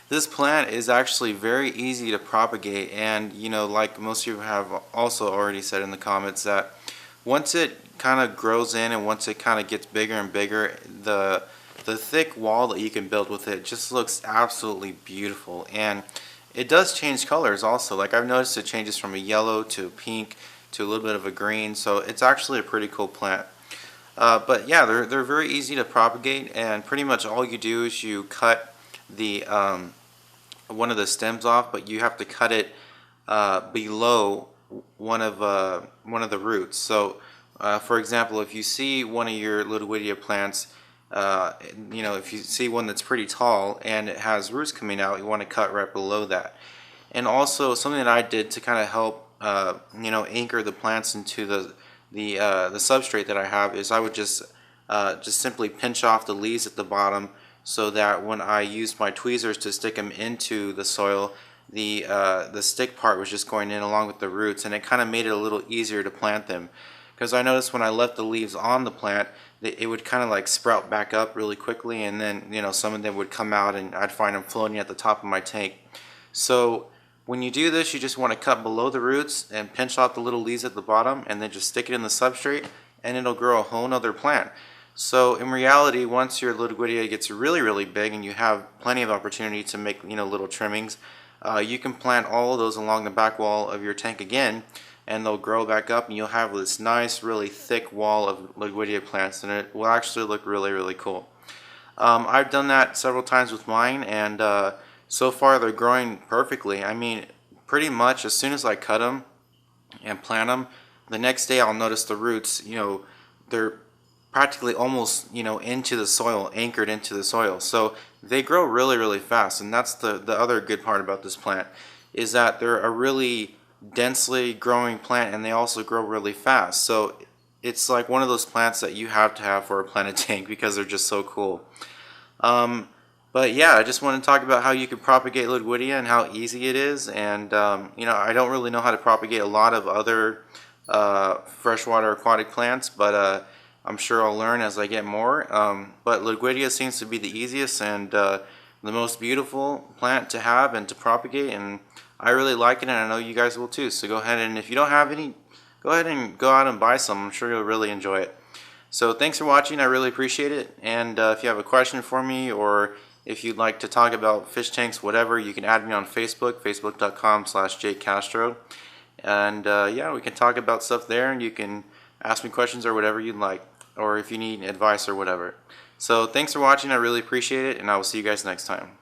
This plant is actually very easy to propagate, and like most of you have also already said in the comments, that once it kind of grows in and once it kind of gets bigger and bigger, the thick wall that you can build with it just looks absolutely beautiful. And it does change colors also. Like, I've noticed it changes from a yellow to a pink to a little bit of a green, so it's actually a pretty cool plant. But yeah, they're very easy to propagate, and pretty much all you do is you cut the one of the stems off, but you have to cut it below one of the roots. So, for example, if you see one of your Ludwigia plants, if you see one that's pretty tall and it has roots coming out, you want to cut right below that. And also, something that I did to kind of help, anchor the plants into the substrate that I have is I would just simply pinch off the leaves at the bottom, so that when I used my tweezers to stick them into the soil, the stick part was just going in along with the roots, and it kind of made it a little easier to plant them. Because I noticed when I left the leaves on the plant, it would kind of like sprout back up really quickly, and then some of them would come out and I'd find them floating at the top of my tank. So when you do this, you just want to cut below the roots and pinch off the little leaves at the bottom, and then just stick it in the substrate, and it'll grow a whole nother plant. So in reality, once your Ludwigia gets really big and you have plenty of opportunity to make little trimmings, you can plant all of those along the back wall of your tank again, and they'll grow back up, and you'll have this nice really thick wall of Ludwigia plants, and it will actually look really cool. I've done that several times with mine, and so far they're growing perfectly. I mean, pretty much as soon as I cut them and plant them, the next day I'll notice the roots, they're practically almost into the soil, anchored into the soil. So they grow really fast, and that's the other good part about this plant, is that they're a really densely growing plant, and they also grow really fast. So it's like one of those plants that you have to have for a planted tank, because they're just so cool. But yeah, I just want to talk about how you can propagate Ludwigia and how easy it is. And I don't really know how to propagate a lot of other freshwater aquatic plants, but I'm sure I'll learn as I get more. But Ludwigia seems to be the easiest and the most beautiful plant to have and to propagate, and I really like it, and I know you guys will too. So go ahead, and if you don't have any, go ahead and go out and buy some. I'm sure you'll really enjoy it. So thanks for watching. I really appreciate it. And if you have a question for me, or if you'd like to talk about fish tanks, whatever, you can add me on Facebook, facebook.com/jcastro. And yeah, we can talk about stuff there, and you can ask me questions or whatever you'd like, or if you need advice or whatever. So thanks for watching. I really appreciate it, and I will see you guys next time.